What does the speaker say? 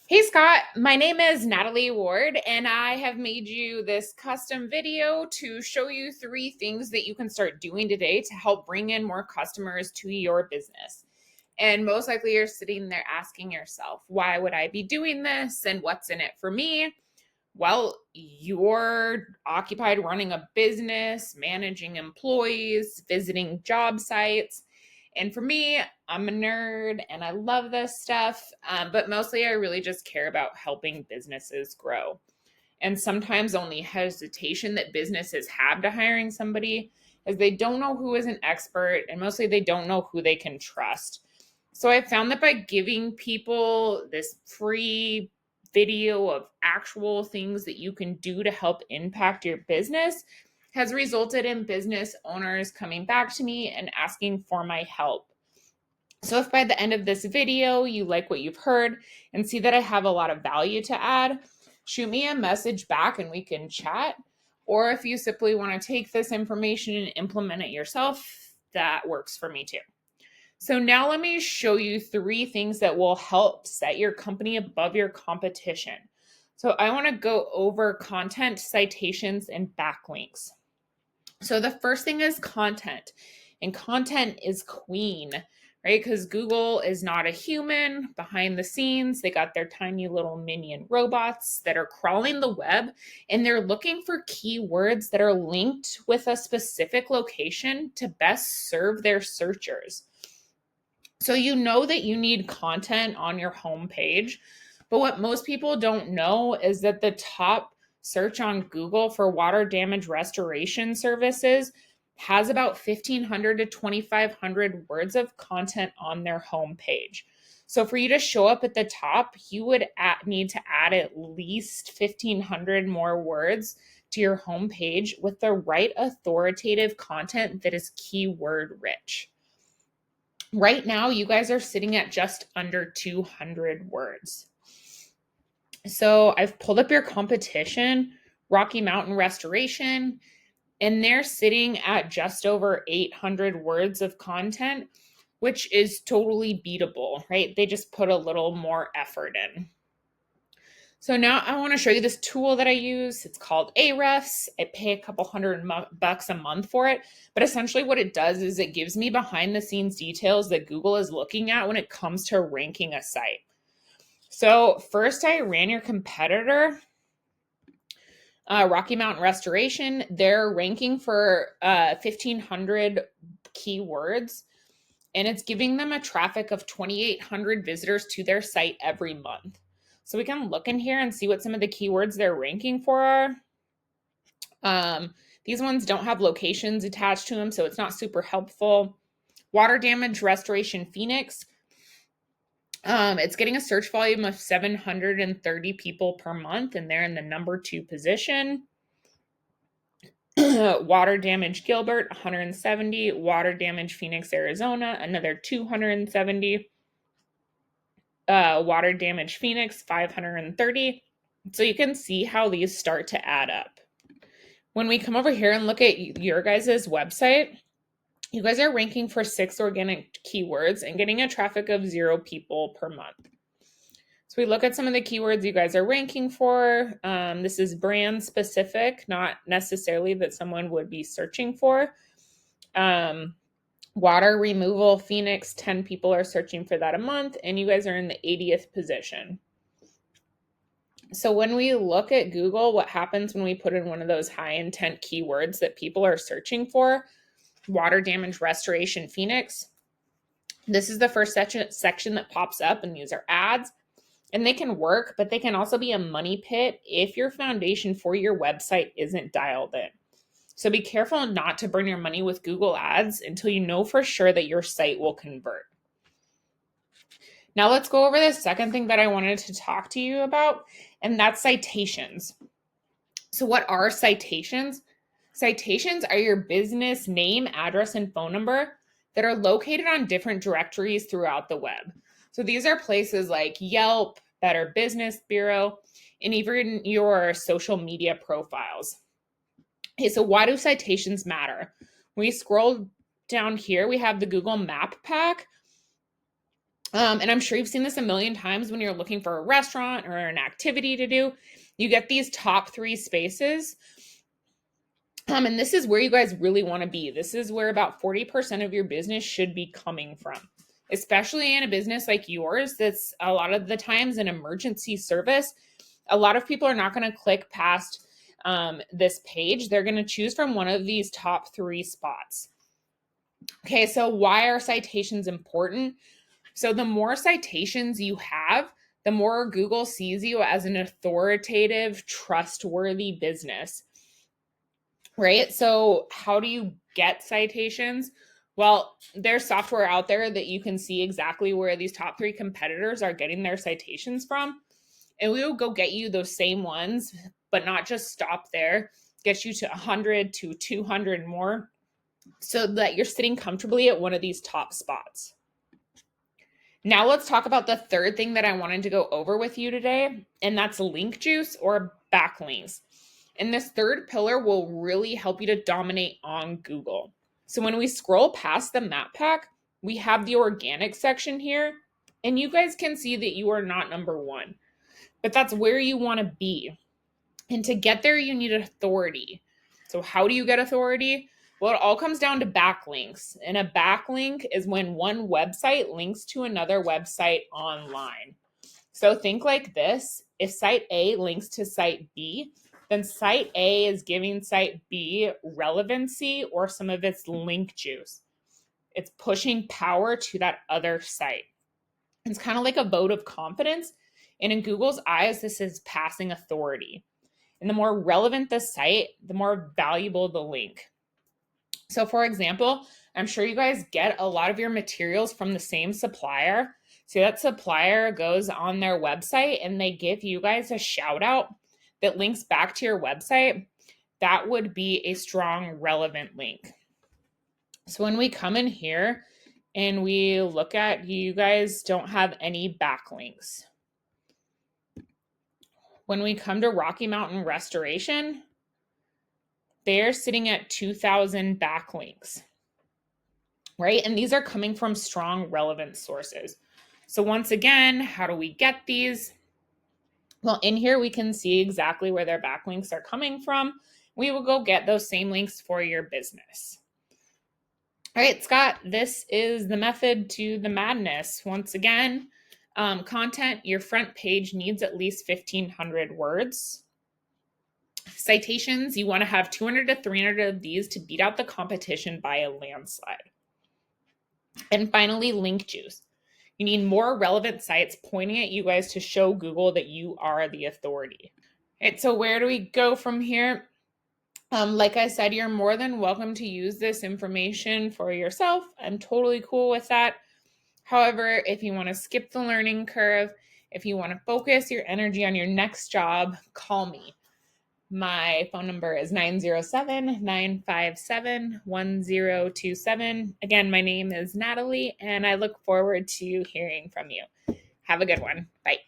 Hey Scott, my name is Natalie Ward, and I have made you this custom video to show you three things that you can start doing today to help bring in more customers to your business. And most likely, you're sitting there asking yourself, why would I be doing this and what's in it for me? Well, you're occupied running a business, managing employees, visiting job sites. And for me, I'm a nerd and I love this stuff, but mostly I really just care about helping businesses grow. And sometimes the only hesitation that businesses have to hiring somebody is they don't know who is an expert and mostly they don't know who they can trust. So I found that by giving people this free video of actual things that you can do to help impact your business has resulted in business owners coming back to me and asking for my help. So if by the end of this video you like what you've heard and see that I have a lot of value to add, shoot me a message back and we can chat. Or if you simply want to take this information and implement it yourself, that works for me too. So now let me show you three things that will help set your company above your competition. So I want to go over content, citations, and backlinks. So the first thing is content, and content is queen, right? Because Google is not a human behind the scenes. They got their tiny little minion robots that are crawling the web, and they're looking for keywords that are linked with a specific location to best serve their searchers. So you know that you need content on your homepage, but what most people don't know is that the top search on Google for water damage restoration services has about 1,500 to 2,500 words of content on their homepage. So for you to show up at the top, you would need to add at least 1,500 more words to your homepage with the right authoritative content that is keyword rich. Right now, you guys are sitting at just under 200 words. So I've pulled up your competition, Rocky Mountain Restoration, and they're sitting at just over 800 words of content, which is totally beatable, right? They just put a little more effort in. So now I want to show you this tool that I use. It's called Ahrefs. I pay a couple $100 a month for it. But essentially what it does is it gives me behind the scenes details that Google is looking at when it comes to ranking a site. So first I ran your competitor, Rocky Mountain Restoration. They're ranking for 1,500 keywords, and it's giving them a traffic of 2,800 visitors to their site every month. So we can look in here and see what some of the keywords they're ranking for are. These ones don't have locations attached to them, so it's not super helpful. Water damage restoration Phoenix. It's getting a search volume of 730 people per month, and they're in the number 2 position. Water damage Gilbert, 170. Water damage Phoenix, Arizona, another 270. Water damage Phoenix, 530. So you can see how these start to add up. When we come over here and look at your guys' website, you guys are ranking for 6 organic keywords and getting a traffic of 0 people per month. So we look at some of the keywords you guys are ranking for. This is brand specific, not necessarily that someone would be searching for. Water removal Phoenix, 10 people are searching for that a month, and you guys are in the 80th position. So when we look at Google, what happens when we put in one of those high intent keywords that people are searching for, water damage restoration Phoenix, this is the first section that pops up, and these are ads. And they can work, but they can also be a money pit if your foundation for your website isn't dialed in. So be careful not to burn your money with Google Ads until you know for sure that your site will convert. Now let's go over the second thing that I wanted to talk to you about, and that's citations. So what are citations? Citations are your business name, address, and phone number that are located on different directories throughout the web. So these are places like Yelp, Better Business Bureau, and even your social media profiles. Okay, so why do citations matter? When we scroll down here, we have the Google Map Pack. And I'm sure you've seen this a million times when you're looking for a restaurant or an activity to do. You get these top 3 spaces. And this is where you guys really want to be. This is where about 40% of your business should be coming from, especially in a business like yours that's a lot of the times an emergency service. A lot of people are not going to click past this page. They're going to choose from one of these top 3 spots. Okay, so why are citations important? So the more citations you have, the more Google sees you as an authoritative, trustworthy business, right? So how do you get citations? Well, there's software out there that you can see exactly where these top 3 competitors are getting their citations from. And we will go get you those same ones, but not just stop there, get you to 100 to 200 more so that you're sitting comfortably at one of these top spots. Now let's talk about the third thing that I wanted to go over with you today, and that's link juice or backlinks. And this third pillar will really help you to dominate on Google. So when we scroll past the map pack, we have the organic section here, and you guys can see that you are not number 1, but that's where you want to be. And to get there, you need authority. So how do you get authority? Well, it all comes down to backlinks. And a backlink is when one website links to another website online. So think like this. If site A links to site B, then site A is giving site B relevancy or some of its link juice. It's pushing power to that other site. It's kind of like a vote of confidence. And in Google's eyes, this is passing authority. And the more relevant the site, the more valuable the link. So for example, I'm sure you guys get a lot of your materials from the same supplier. So that supplier goes on their website and they give you guys a shout out that links back to your website. That would be a strong, relevant link. So when we come in here and we look at, you guys don't have any backlinks. When we come to Rocky Mountain Restoration, they're sitting at 2,000 backlinks, right? And these are coming from strong, relevant sources. So once again, how do we get these? Well, in here, we can see exactly where their backlinks are coming from. We will go get those same links for your business. All right, Scott, this is the method to the madness. Once again, content, your front page needs at least 1,500 words. Citations, you want to have 200 to 300 of these to beat out the competition by a landslide. And finally, link juice. You need more relevant sites pointing at you guys to show Google that you are the authority. All right, so where do we go from here? Like I said, you're more than welcome to use this information for yourself. I'm totally cool with that. However, if you want to skip the learning curve, if you want to focus your energy on your next job, call me. My phone number is 907-957-1027. Again, my name is Natalie, and I look forward to hearing from you. Have a good one. Bye.